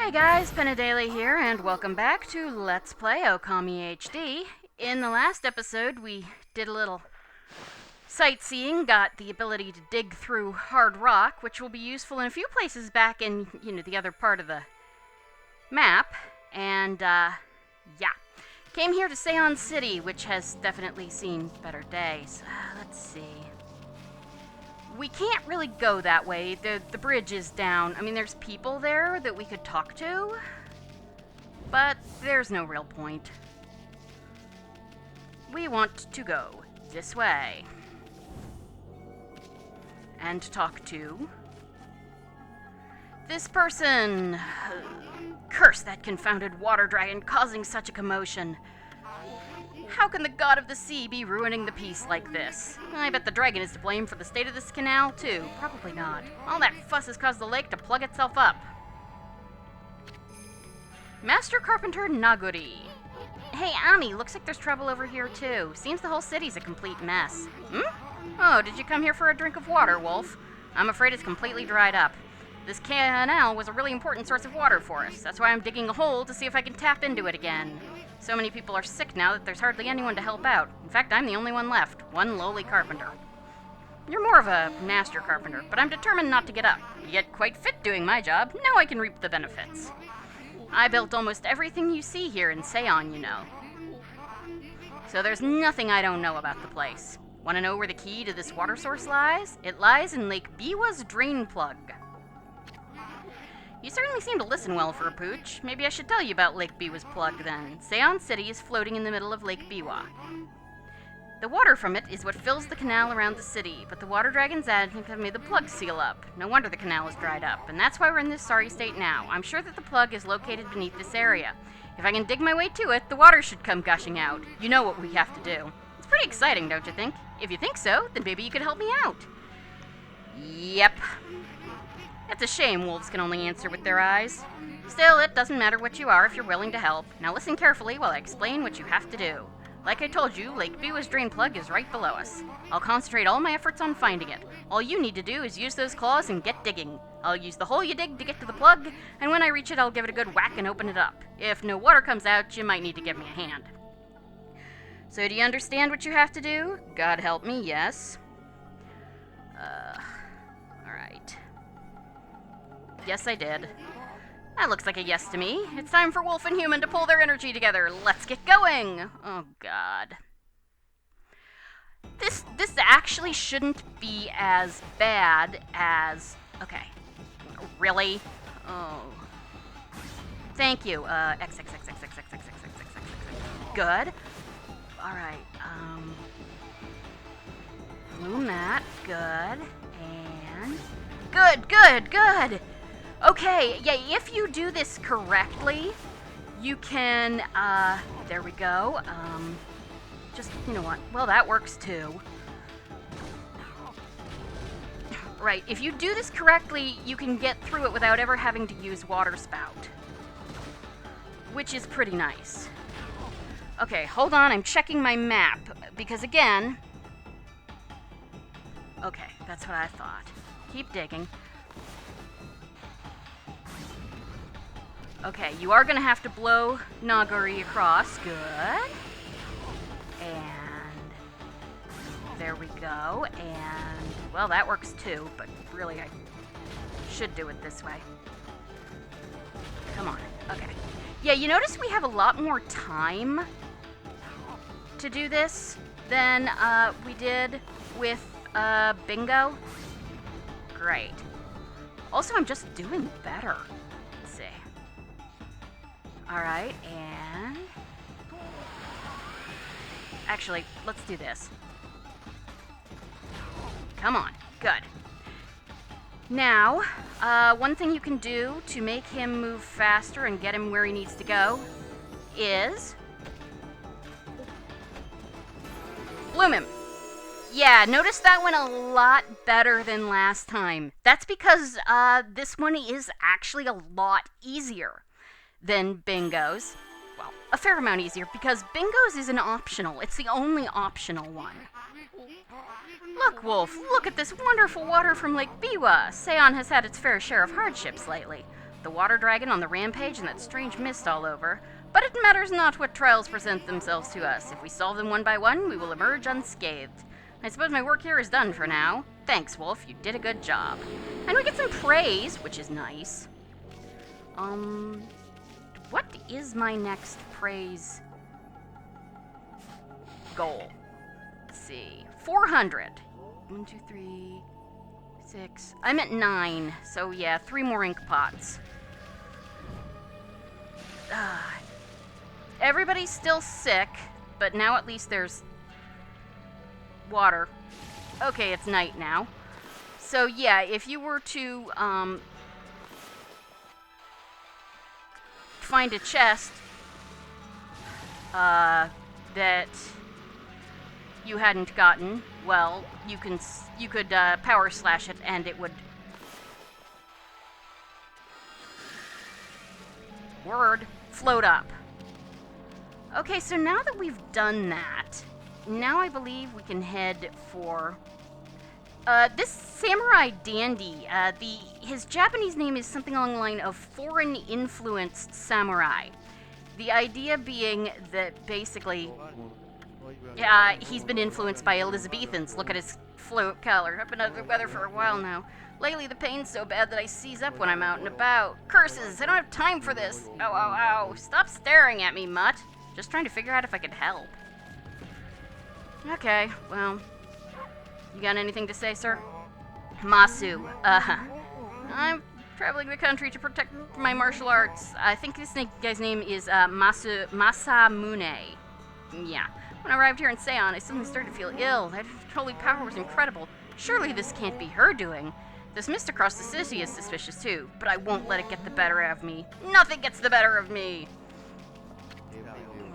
Hey guys, Penadele here, and welcome back to Let's Play Okami HD. In the last episode, we did a little sightseeing, got the ability to dig through hard rock, which will be useful in a few places back in, the other part of the map. And, yeah. Came here to Seon City, which has definitely seen better days. Let's see. We can't really go that way. The bridge is down. I mean, there's people there that we could talk to, but there's no real point. We want to go this way. And talk to this person. Curse that confounded water dragon causing such a commotion. How can the god of the sea be ruining the peace like this? I bet the dragon is to blame for the state of this canal, too. Probably not. All that fuss has caused the lake to plug itself up. Master Carpenter Naguri. Hey, Ami, looks like there's trouble over here, too. Seems the whole city's a complete mess. Oh, did you come here for a drink of water, Wolf? I'm afraid it's completely dried up. This canal was a really important source of water for us. That's why I'm digging a hole to see if I can tap into it again. So many people are sick now that there's hardly anyone to help out. In fact, I'm the only one left. One lowly carpenter. You're more of a master carpenter, but I'm determined not to get up. Yet quite fit doing my job. Now I can reap the benefits. I built almost everything you see here in Seon, So there's nothing I don't know about the place. Want to know where the key to this water source lies? It lies in Lake Biwa's drain plug. You certainly seem to listen well for a pooch. Maybe I should tell you about Lake Biwa's plug, then. Seon City is floating in the middle of Lake Biwa. The water from it is what fills the canal around the city, but the water dragons have made the plug seal up. No wonder the canal is dried up, and that's why we're in this sorry state now. I'm sure that the plug is located beneath this area. If I can dig my way to it, the water should come gushing out. You know what we have to do. It's pretty exciting, don't you think? If you think so, then maybe you could help me out. Yep. It's a shame wolves can only answer with their eyes. Still, it doesn't matter what you are if you're willing to help. Now listen carefully while I explain what you have to do. Like I told you, Lake Biwa's drain plug is right below us. I'll concentrate all my efforts on finding it. All you need to do is use those claws and get digging. I'll use the hole you dig to get to the plug, and when I reach it, I'll give it a good whack and open it up. If no water comes out, you might need to give me a hand. So do you understand what you have to do? God help me, yes. Alright. Yes, I did. That looks like a yes to me. It's time for Wolf and Human to pull their energy together. Let's get going! Oh, God. This actually shouldn't be as bad as... Okay. Really? Oh. Thank you. X. Good. Alright, blue mat. Good. And... Good! Okay, yeah, if you do this correctly, you can, there we go, just, you know what, well, that works too. Right, if you do this correctly, you can get through it without ever having to use water spout, which is pretty nice. Okay, hold on, I'm checking my map, because again, okay, that's what I thought. Keep digging. Okay, you are going to have to blow Naguri across. Good. And there we go. And, well, that works too, but really I should do it this way. Come on. Okay. Yeah, you notice we have a lot more time to do this than we did with Bingo. Great. Also, I'm just doing better. Let's see. Alright, and... Actually, let's do this. Come on. Good. Now, one thing you can do to make him move faster and get him where he needs to go is... bloom him. Yeah, notice that went a lot better than last time. That's because this one is actually a lot easier than Bingo's. Well, a fair amount easier, because Bingo's is an optional. It's the only optional one. Look, Wolf, look at this wonderful water from Lake Biwa. Seon has had its fair share of hardships lately. the water dragon on the rampage and that strange mist all over. But it matters not what trials present themselves to us. If we solve them one by one, we will emerge unscathed. I suppose my work here is done for now. Thanks, Wolf. You did a good job. And we get some praise, which is nice. What is my next praise goal? Let's see. 400. 1, 2, 3, 6. I'm at 9. So yeah, 3 more ink pots. Everybody's still sick, but now at least there's water. Okay, it's night now. So yeah, if you were to find a chest that you hadn't gotten, well, you could power slash it and it would float up. Okay, so now that we've done that, now I believe we can head for this samurai dandy. His Japanese name is something along the line of foreign influenced samurai. The idea being that basically he's been influenced by Elizabethans. Look at his float color. I've been under the weather for a while now. Lately the pain's so bad that I seize up when I'm out and about. Curses, I don't have time for this. Ow, ow, ow. Stop staring at me, mutt. Just trying to figure out if I could help. Okay, well, you got anything to say, sir? Masu, I'm traveling the country to protect my martial arts. I think this guy's name is Masamune. Yeah. When I arrived here in Seon, I suddenly started to feel ill. That holy power was incredible. Surely this can't be her doing. This mist across the city is suspicious too, but I won't let it get the better of me. Nothing gets the better of me!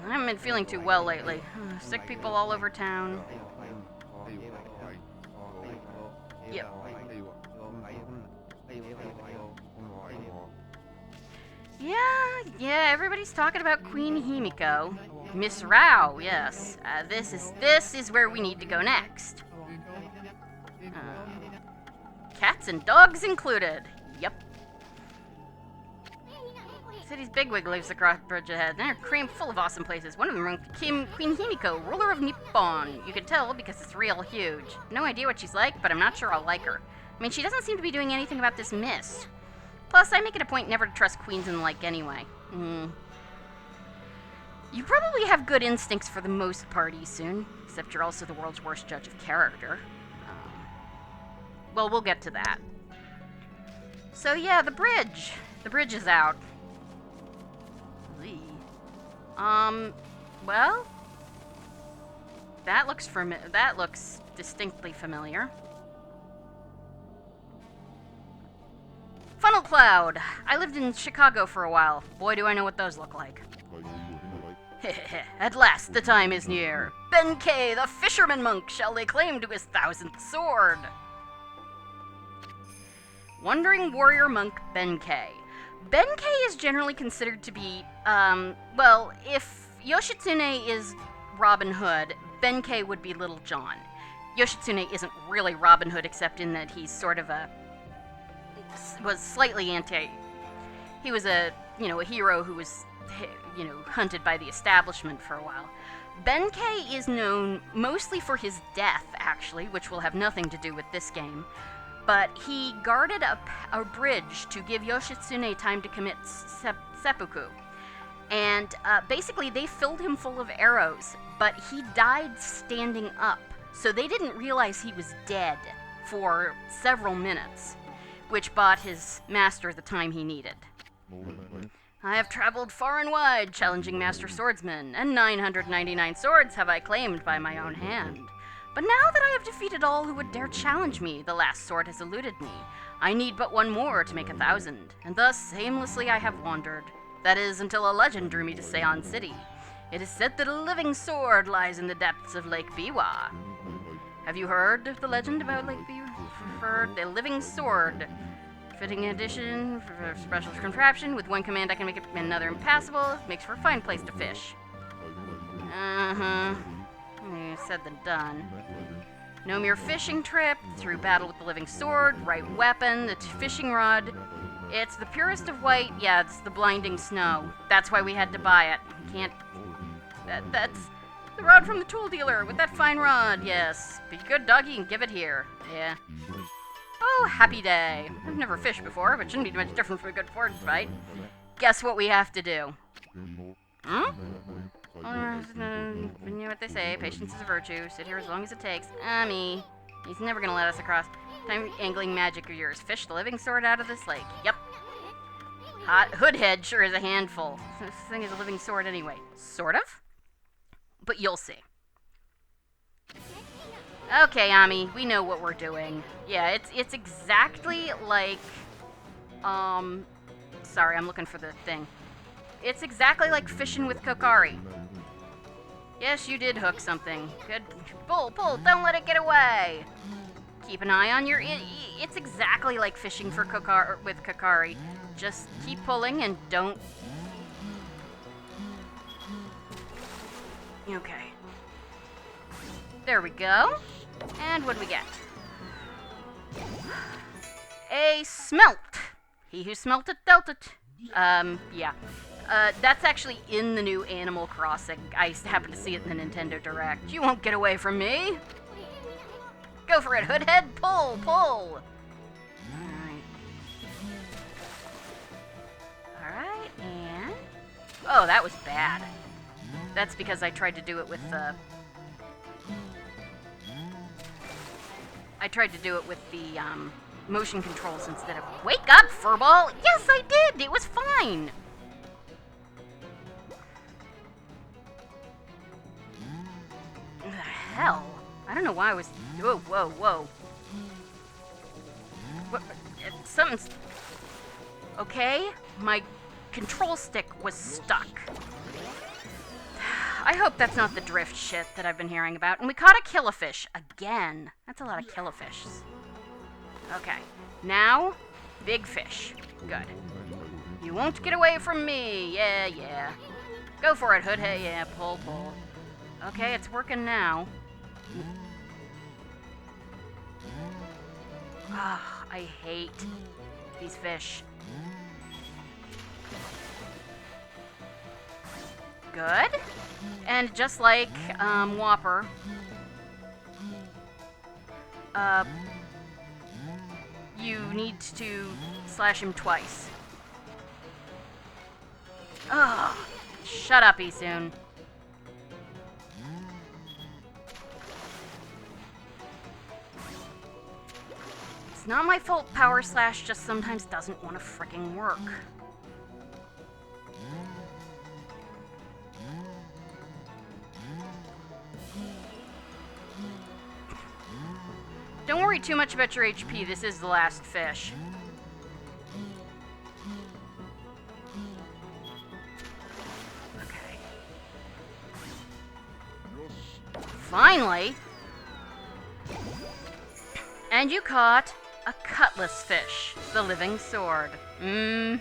I haven't been feeling too well lately. Sick people all over town. Yep. Yeah, everybody's talking about Queen Himiko. Miss Rao, yes. This is where we need to go next. Cats and dogs included. Yep. City's bigwig lives across the bridge ahead. They're crammed full of awesome places. One of them Queen Himiko, ruler of Nippon. You can tell because it's real huge. No idea what she's like, but I'm not sure I'll like her. I mean, she doesn't seem to be doing anything about this mist. Plus, I make it a point never to trust queens and the like anyway. You probably have good instincts for the most part, Isun, except you're also the world's worst judge of character. Well, we'll get to that. So yeah, the bridge. The bridge is out. Well, that looks distinctly familiar. Funnel Cloud! I lived in Chicago for a while. Boy, do I know what those look like. At last, the time is near. Benkei, the fisherman monk, shall lay claim to his 1000th sword. Wandering warrior monk Benkei. Benkei is generally considered to be, well, if Yoshitsune is Robin Hood, Benkei would be Little John. Yoshitsune isn't really Robin Hood, except in that he's sort of was slightly he was a hero who was, hunted by the establishment for a while. Benkei is known mostly for his death, actually, which will have nothing to do with this game. But he guarded a bridge to give Yoshitsune time to commit seppuku. And basically they filled him full of arrows, but he died standing up. So they didn't realize he was dead for several minutes, which bought his master the time he needed. I have traveled far and wide, challenging master swordsmen, and 999 swords have I claimed by my own hand. But now that I have defeated all who would dare challenge me, the last sword has eluded me. I need but one more to make 1,000, and thus aimlessly I have wandered. That is, until a legend drew me to Seon City. It is said that a living sword lies in the depths of Lake Biwa. Have you heard of the legend about Lake Biwa? The living sword. Fitting addition for a special contraption. With one command I can make another impassable. Makes for a fine place to fish. Said than done. No mere fishing trip. Through battle with the living sword. Right weapon. The fishing rod. It's the purest of white. Yeah, it's the blinding snow. That's why we had to buy it. Can't... That's the rod from the tool dealer with that fine rod, yes. Be a good doggy and give it here. Yeah. Oh, happy day. I've never fished before, but shouldn't be much different from a good forge fight. Guess what we have to do? Hmm? You know what they say, patience is a virtue. Sit here as long as it takes. Me. He's never gonna let us across. Time angling magic of yours. Fish the living sword out of this lake. Yep. Hot Hoodhead sure is a handful. This thing is a living sword anyway. Sort of? But you'll see. Okay, Ami, we know what we're doing. Yeah, it's exactly like... Sorry, I'm looking for the thing. It's exactly like fishing with Kokari. Yes, you did hook something. Good. Pull, don't let it get away. Keep an eye on your... It's exactly like fishing for with Kokari. Just keep pulling and don't... Okay. There we go. And what do we get? A smelt. He who smelt it dealt it. Yeah. That's actually in the new Animal Crossing. I happened to see it in the Nintendo Direct. You won't get away from me. Go for it, Hoodhead. Pull. Alright, and... Oh, that was bad. That's because I tried to do it with the... motion controls instead of... Wake up, Furball! Yes, I did! It was fine! The hell? I don't know why I was... Whoa. What? Something's... Okay, my control stick was stuck. I hope that's not the drift shit that I've been hearing about. And we caught a killifish. Again. That's a lot of killifishes. Okay. Now, big fish. Good. You won't get away from me. Yeah. Go for it, Hoodhead. Yeah, pull. Okay, it's working now. Ah, I hate these fish. Good. And just like Whopper, you need to slash him twice. Ugh. Shut up, Isoon. It's not my fault Power Slash just sometimes doesn't want to frickin' work. Don't worry too much about your HP, this is the last fish. Okay. Finally! And you caught a cutlass fish, the living sword. The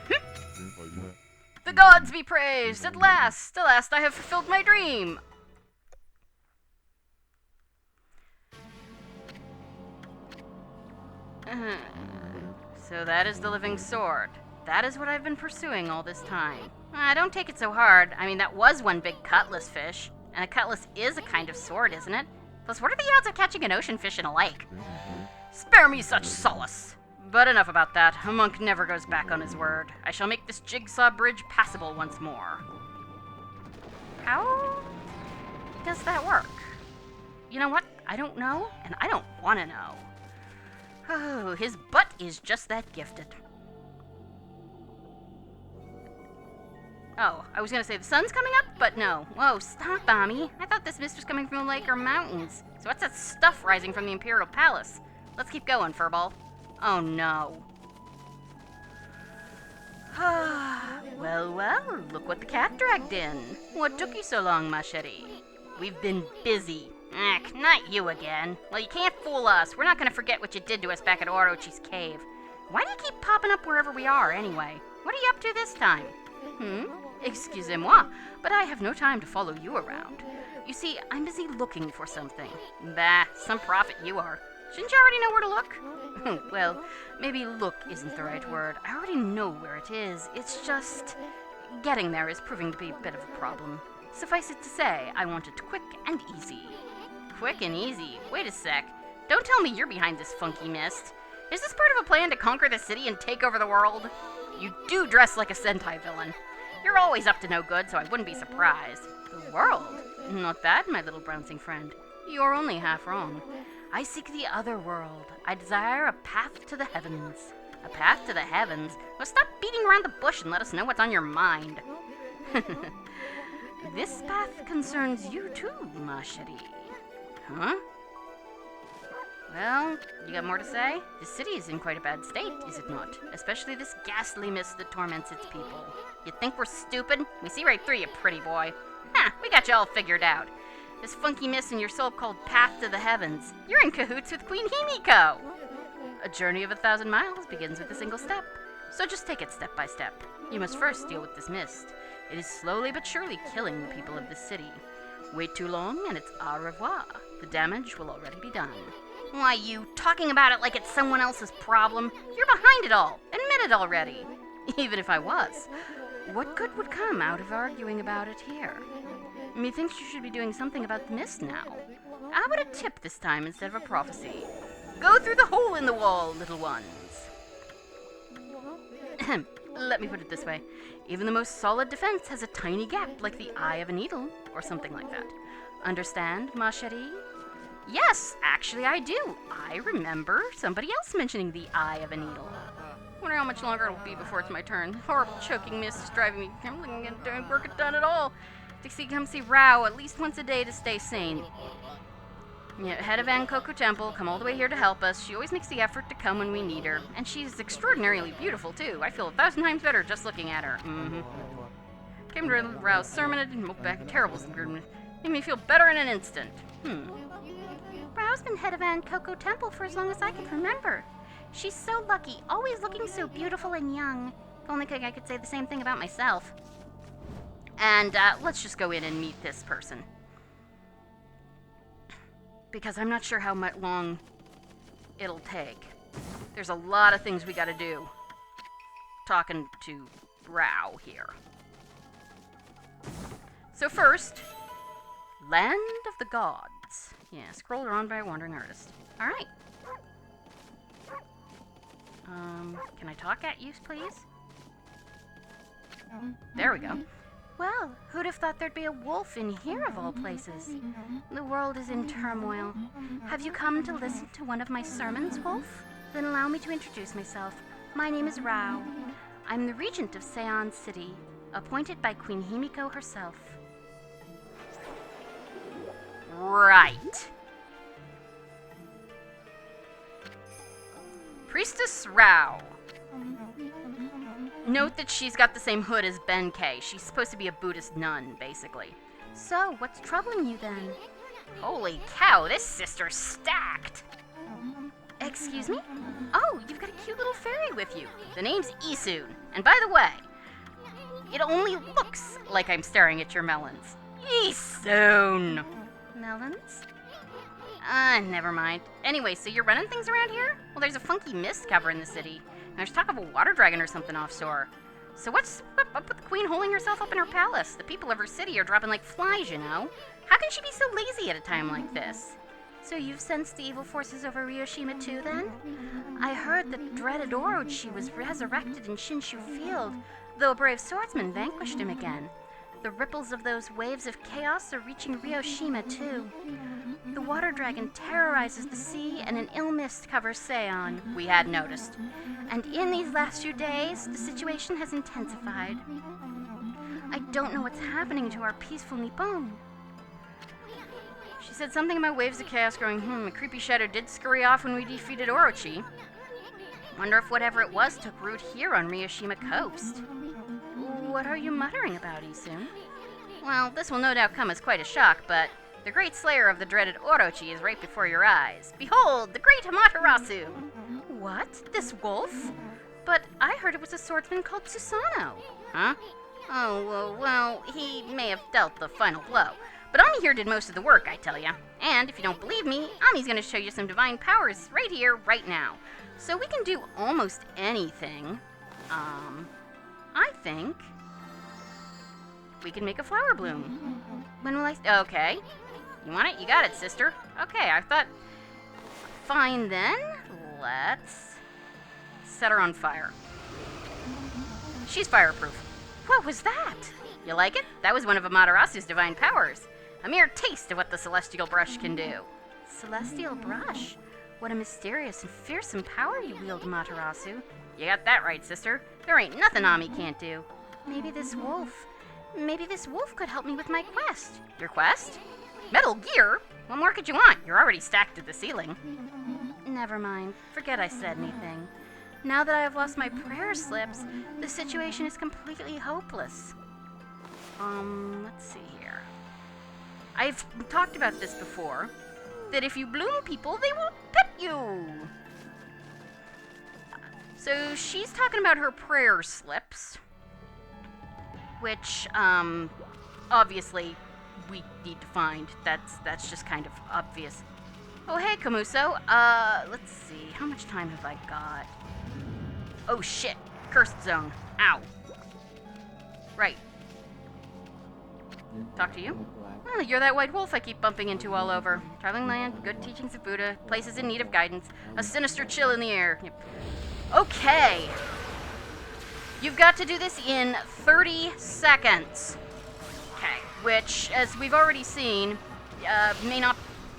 gods be praised! At last I have fulfilled my dream! So that is the living sword. That is what I've been pursuing all this time. Don't take it so hard. I mean, that was one big cutlass fish. And a cutlass is a kind of sword, isn't it? Plus, what are the odds of catching an ocean fish in a lake? Spare me such solace. But enough about that. A monk never goes back on his word. I shall make this jigsaw bridge passable once more. How does that work? You know what? I don't know, and I don't want to know. Oh, his butt is just that gifted. Oh, I was gonna say the sun's coming up, but no. Whoa, stop, Ami. I thought this mist was coming from the lake or mountains. So what's that stuff rising from the Imperial Palace? Let's keep going, Furball. Oh, no. Well, look what the cat dragged in. What took you so long, ma chérie? We've been busy. Not you again. Well, you can't fool us. We're not gonna forget what you did to us back at Orochi's cave. Why do you keep popping up wherever we are, anyway? What are you up to this time? Excusez-moi, but I have no time to follow you around. You see, I'm busy looking for something. Bah, some prophet you are. Shouldn't you already know where to look? Well, maybe look isn't the right word. I already know where it is. It's just... getting there is proving to be a bit of a problem. Suffice it to say, I want it quick and easy. Quick and easy? Wait a sec. Don't tell me you're behind this funky mist. Is this part of a plan to conquer the city and take over the world? You do dress like a Sentai villain. You're always up to no good, so I wouldn't be surprised. The world? Not bad, my little bouncing friend. You're only half wrong. I seek the other world. I desire a path to the heavens. A path to the heavens? Well, stop beating around the bush and let us know what's on your mind. This path concerns you too, ma chérie. Huh? Well, you got more to say? The city is in quite a bad state, is it not? Especially this ghastly mist that torments its people. You think we're stupid? We see right through you, pretty boy. Ha! We got you all figured out. This funky mist in your so-called path to the heavens. You're in cahoots with Queen Himiko. A journey of 1,000 miles begins with a single step. So just take it step by step. You must first deal with this mist. It is slowly but surely killing the people of this city. Wait too long and it's au revoir. The damage will already be done. Why, you talking about it like it's someone else's problem? You're behind it all. Admit it already. Even if I was. What good would come out of arguing about it here? Methinks you should be doing something about the mist now. How about a tip this time instead of a prophecy? Go through the hole in the wall, little ones. Let me put it this way. Even the most solid defense has a tiny gap like the eye of a needle, or something like that. Understand, ma chérie? Yes, actually I do. I remember somebody else mentioning the eye of a needle. Wonder how much longer it'll be before it's my turn. Horrible choking mist is driving me. I'm looking at doing work done at all. Dixie, come see Rao at least once a day to stay sane. Yeah, head of Ankoku Temple, come all the way here to help us. She always makes the effort to come when we need her. And she's extraordinarily beautiful, too. I feel 1,000 times better just looking at her. Came to Rao's sermon, I didn't look back. Terrible. Made me feel better in an instant. Rao's been head of Ankoku Temple for as long as I can remember. She's so lucky, always looking so beautiful and young. If only I could say the same thing about myself. And let's just go in and meet this person. Because I'm not sure how much long it'll take. There's a lot of things we gotta do. Talking to Rao here. So first, Land of the Gods. Yeah, scrolled on by a wandering artist. Alright. Can I talk at you, please? There we go. Well, who'd have thought there'd be a wolf in here of all places? The world is in turmoil. Have you come to listen to one of my sermons, Wolf? Then allow me to introduce myself. My name is Rao. I'm the regent of Seon City, appointed by Queen Himiko herself. Right. Priestess Rao. Note that she's got the same hood as Benkei. She's supposed to be a Buddhist nun, basically. So, what's troubling you then? Holy cow, this sister's stacked! Excuse me? Oh, you've got a cute little fairy with you. The name's Isun. And by the way, it only looks like I'm staring at your melons. Isun! Melons? Never mind. Anyway, so you're running things around here? Well, there's a funky mist covering the city. And there's talk of a water dragon or something offshore. So what's up with the queen holding herself up in her palace? The people of her city are dropping like flies, you know? How can she be so lazy at a time like this? So you've sensed the evil forces over Ryoshima too, then? I heard that dreaded Orochi was resurrected in Shinshu Field, though a brave swordsman vanquished him again. The ripples of those waves of chaos are reaching Ryoshima too. The water dragon terrorizes the sea, and an ill mist covers Seon, we had noticed. And in these last few days, the situation has intensified. I don't know what's happening to our peaceful Nippon. She said something about waves of chaos growing, a creepy shadow did scurry off when we defeated Orochi. Wonder if whatever it was took root here on Ryoshima Coast. What are you muttering about, Isun? Well, this will no doubt come as quite a shock, but the great slayer of the dreaded Orochi is right before your eyes. Behold, the great Amaterasu! What? This wolf? But I heard it was a swordsman called Susano. Huh? Oh, well, he may have dealt the final blow. But Ami here did most of the work, I tell ya. And if you don't believe me, Ami's gonna show you some divine powers right here, right now. So we can do almost anything. I think we can make a flower bloom. When will I... Okay. You want it? You got it, sister. Okay, I thought... Fine then. Let's set her on fire. She's fireproof. What was that? You like it? That was one of Amaterasu's divine powers. A mere taste of what the Celestial Brush can do. Celestial Brush? What a mysterious and fearsome power you wield, Amaterasu. You got that right, sister. There ain't nothing Ami can't do. Maybe this wolf could help me with my quest. Your quest? Metal Gear? What more could you want? You're already stacked to the ceiling. Never mind. Forget I said anything. Now that I have lost my prayer slips, the situation is completely hopeless. Let's see here. I've talked about this before, that if you bloom people, they will pet you. So she's talking about her prayer slips, which, obviously we need to find. That's just kind of obvious. Oh, hey, Kamuso. Let's see. How much time have I got? Oh, shit. Cursed zone. Ow. Right. Talk to you? Oh, you're that white wolf I keep bumping into all over. Traveling land, good teachings of Buddha, places in need of guidance, a sinister chill in the air. Okay. You've got to do this in 30 seconds. Okay. Which, as we've already seen, may not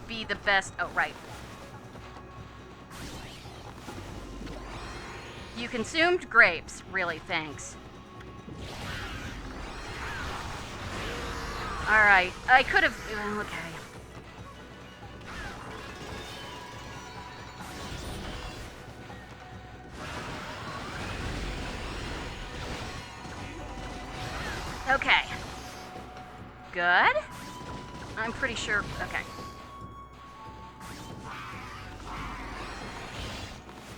be the best. Oh, right. You consumed grapes. Really, thanks. Alright, I could have... Okay. Okay. Good. I'm pretty sure... Okay.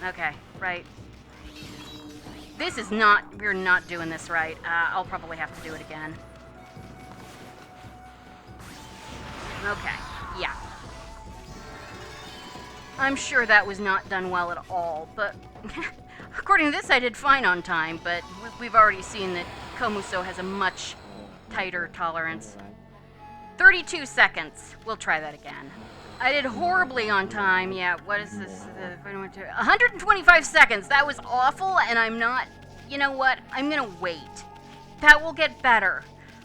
Okay, right. This is not... We're not doing this right. I'll probably have to do it again. Okay, yeah. I'm sure that was not done well at all, but... according to this, I did fine on time, but we've already seen that Komuso has a much tighter tolerance. 32 seconds. We'll try that again. I did horribly on time. Yeah, what is this? 125 seconds. That was awful, and I'm not... You know what? I'm gonna wait. That will get better.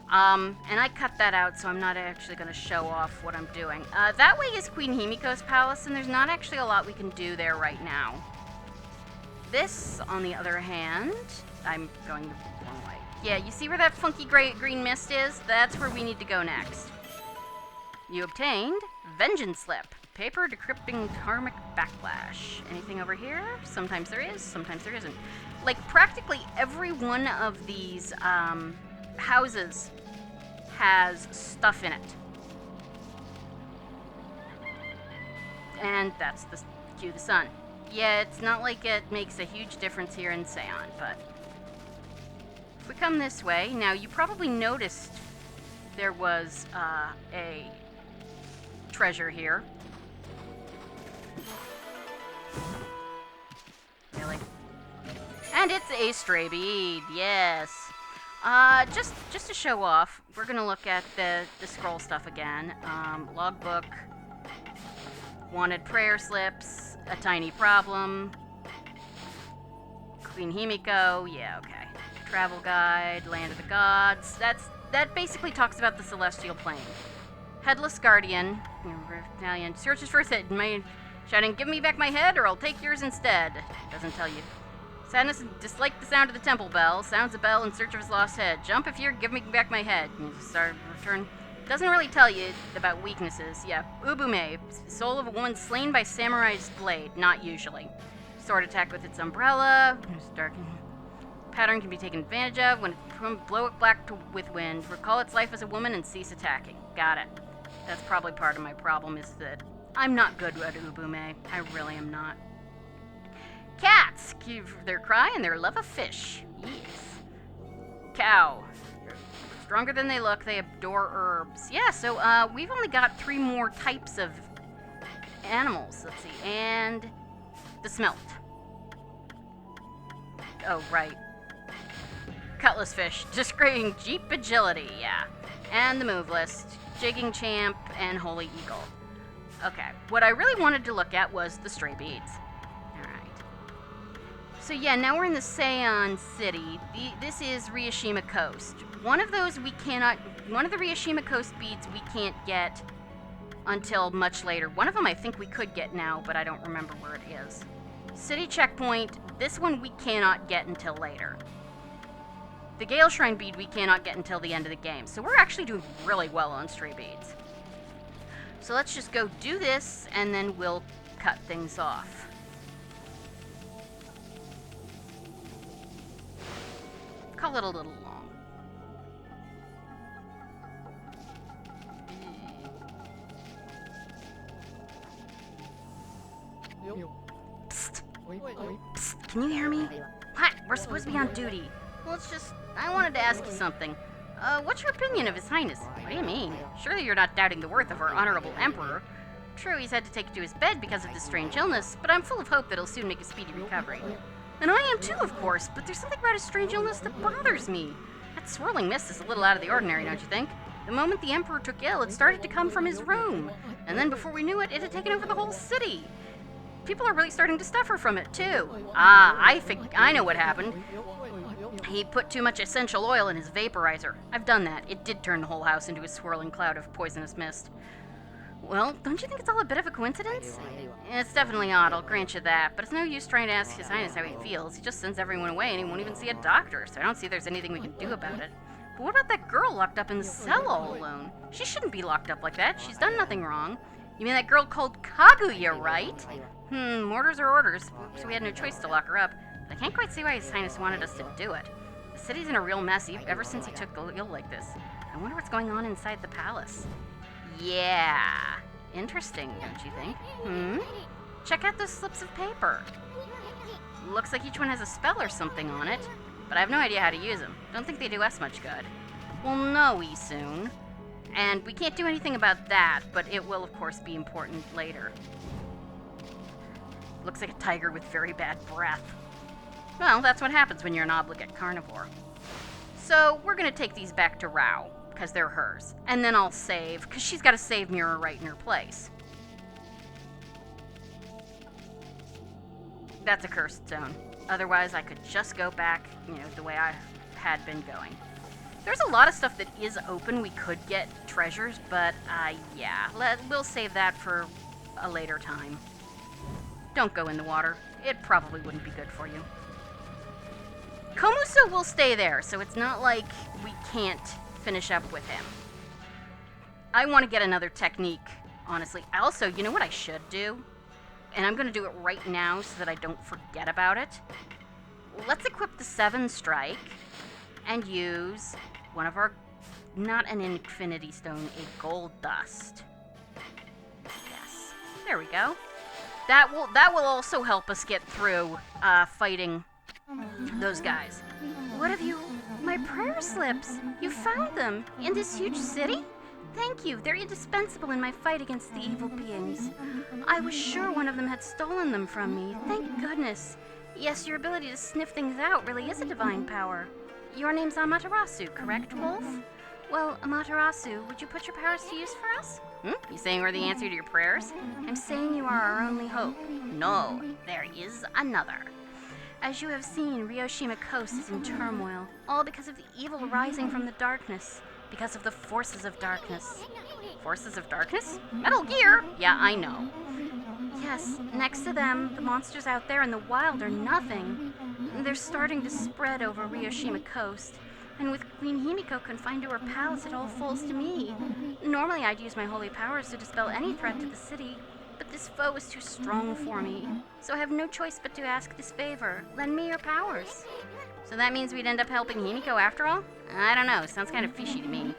And I cut that out, so I'm not actually going to show off what I'm doing. That way is Queen Himiko's palace, and there's not actually a lot we can do there right now. This, on the other hand, I'm going the wrong way. Yeah, you see where that funky green mist is? That's where we need to go next. You obtained Vengeance Slip. Paper decrypting karmic backlash. Anything over here? Sometimes there is, sometimes there isn't. Like, practically every one of these, houses has stuff in it. And that's the cue the sun. Yeah, it's not like it makes a huge difference here in Seon, but if we come this way, now you probably noticed there was a treasure here. Really? And it's a stray bead, yes. Just to show off, we're gonna look at the scroll stuff again. Logbook, wanted prayer slips, a tiny problem, Queen Himiko, yeah, okay. Travel guide, land of the gods. That basically talks about the celestial plane. Headless guardian, Italian, searches for his head, shouting, "Give me back my head, or I'll take yours instead." Doesn't tell you. Sadness disliked the sound of the temple bell. Sounds a bell in search of his lost head. Jump if you're, give me back my head. Return. Doesn't really tell you about weaknesses. Yeah. Ubume. Soul of a woman slain by samurai's blade. Not usually. Sword attack with its umbrella. Dark pattern can be taken advantage of when it blow it black with wind. Recall its life as a woman and cease attacking. Got it. That's probably part of my problem is that I'm not good at Ubume. I really am not. Cats give their cry and their love of fish. Yes. Cow. Stronger than they look, they adore herbs. Yeah, so we've only got 3 more types of animals. Let's see. And the smelt. Oh, right. Cutlass fish. Displaying Jeep agility, yeah. And the move list. Jigging champ and holy eagle. Okay. What I really wanted to look at was the stray beads. So yeah, now we're in the Seion City. This is Ryoshima Coast. One of the Ryoshima Coast beads we can't get until much later. One of them I think we could get now, but I don't remember where it is. City checkpoint, this one we cannot get until later. The Gale Shrine bead we cannot get until the end of the game. So we're actually doing really well on stray beads. So let's just go do this, and then we'll cut things off. Call it a little long. Psst. Psst. Can you hear me? What? We're supposed to be on duty. Well, I wanted to ask you something. What's your opinion of His Highness? What do you mean? Surely you're not doubting the worth of our honorable Emperor. True, he's had to take you to his bed because of this strange illness, but I'm full of hope that he'll soon make a speedy recovery. And I am too, of course, but there's something about his strange illness that bothers me. That swirling mist is a little out of the ordinary, don't you think? The moment the Emperor took ill, it started to come from his room. And then before we knew it, it had taken over the whole city. People are really starting to suffer from it, too. I know what happened. He put too much essential oil in his vaporizer. I've done that. It did turn the whole house into a swirling cloud of poisonous mist. Well, don't you think it's all a bit of a coincidence? It's definitely odd, I'll grant you that, but it's no use trying to ask His Highness how he feels. He just sends everyone away and he won't even see a doctor, so I don't see there's anything we can do about it. But what about that girl locked up in the cell all alone? She shouldn't be locked up like that. She's done nothing wrong. You mean that girl called Kaguya, right? Orders are orders, so we had no choice to lock her up. But I can't quite see why His Highness wanted us to do it. The city's in a real mess ever since he took the ill like this. I wonder what's going on inside the palace. Yeah. Interesting, don't you think? Check out those slips of paper. Looks like each one has a spell or something on it, but I have no idea how to use them. Don't think they do us much good. We'll know soon. And we can't do anything about that, but it will, of course, be important later. Looks like a tiger with very bad breath. Well, that's what happens when you're an obligate carnivore. So, we're going to take these back to Rao, because they're hers. And then I'll save, because she's got a save mirror right in her place. That's a cursed zone. Otherwise, I could just go back, the way I had been going. There's a lot of stuff that is open. We could get treasures, but, yeah. We'll save that for a later time. Don't go in the water. It probably wouldn't be good for you. Komuso will stay there, so it's not like we can't finish up with him. I want to get another technique, honestly. Also, you know what I should do? And I'm going to do it right now so that I don't forget about it. Let's equip the 7 strike and use one of our, not an infinity stone, a gold dust. Yes, there we go. That will also help us get through fighting those guys. What have you? My prayer slips. You found them in this huge city? Thank you. They're indispensable in my fight against the evil beings. I was sure one of them had stolen them from me. Thank goodness. Yes, your ability to sniff things out really is a divine power. Your name's Amaterasu, correct, Wolf? Well, Amaterasu, would you put your powers to use for us? You saying we're the answer to your prayers? I'm saying you are our only hope. No, there is another. As you have seen, Ryoshima Coast is in turmoil, all because of the evil rising from the darkness, because of the forces of darkness. Forces of darkness? Metal Gear? Yeah, I know. Yes, next to them, the monsters out there in the wild are nothing. They're starting to spread over Ryoshima Coast, and with Queen Himiko confined to her palace, it all falls to me. Normally I'd use my holy powers to dispel any threat to the city, but this foe is too strong for me, so I have no choice but to ask this favor. Lend me your powers. So that means we'd end up helping Himiko after all? I don't know, sounds kind of fishy to me.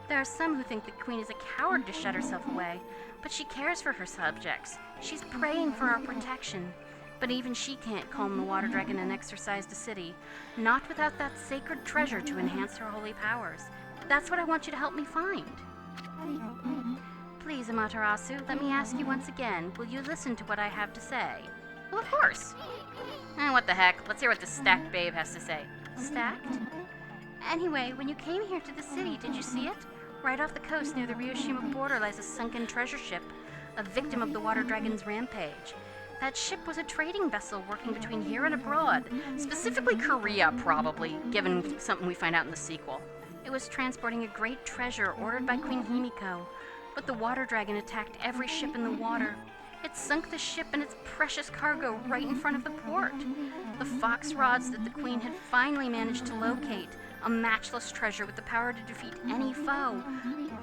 There are some who think the queen is a coward to shut herself away, but she cares for her subjects. She's praying for our protection. But even she can't calm the water dragon and exorcise the city, not without that sacred treasure to enhance her holy powers. That's what I want you to help me find. Please, Amaterasu, let me ask you once again, will you listen to what I have to say? Well, of course. What the heck? Let's hear what the stacked babe has to say. Stacked? Anyway, when you came here to the city, did you see it? Right off the coast near the Ryoshima border lies a sunken treasure ship, a victim of the water dragon's rampage. That ship was a trading vessel working between here and abroad, specifically Korea, probably, given something we find out in the sequel. It was transporting a great treasure ordered by Queen Himiko, but the water dragon attacked every ship in the water. It sunk the ship and its precious cargo right in front of the port. The fox rods that the queen had finally managed to locate, a matchless treasure with the power to defeat any foe,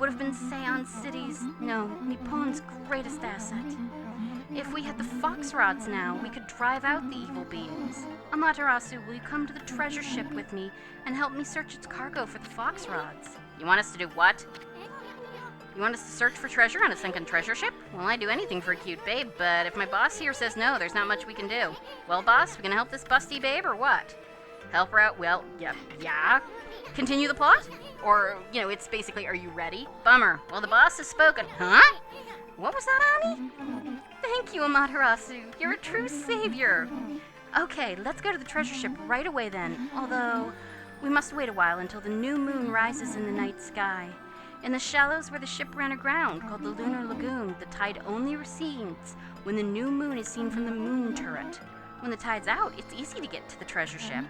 would have been Seon City's, no, Nippon's greatest asset. If we had the fox rods now, we could drive out the evil beings. Amaterasu, will you come to the treasure ship with me and help me search its cargo for the fox rods? You want us to do what? You want us to search for treasure on a sunken treasure ship? Well, I'd do anything for a cute babe, but if my boss here says no, there's not much we can do. Well, boss, we gonna help this busty babe or what? Help her out? Well, yeah. Continue the plot? Or, it's basically, are you ready? Bummer. Well, the boss has spoken. Huh? What was that, Ami? Thank you, Amaterasu. You're a true savior. Okay, let's go to the treasure ship right away then. Although, we must wait a while until the new moon rises in the night sky. In the shallows where the ship ran aground, called the Lunar Lagoon, the tide only recedes when the new moon is seen from the moon turret. When the tide's out, it's easy to get to the treasure ship.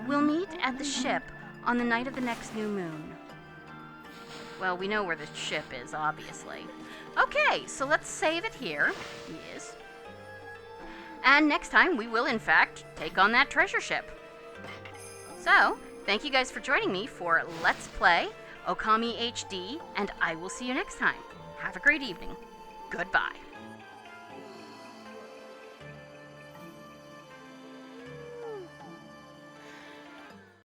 We'll meet at the ship on the night of the next new moon. Well, we know where the ship is, obviously. Okay, so let's save it here. Yes. And next time, we will, in fact, take on that treasure ship. So, thank you guys for joining me for Let's Play Okami HD, and I will see you next time. Have a great evening. Goodbye.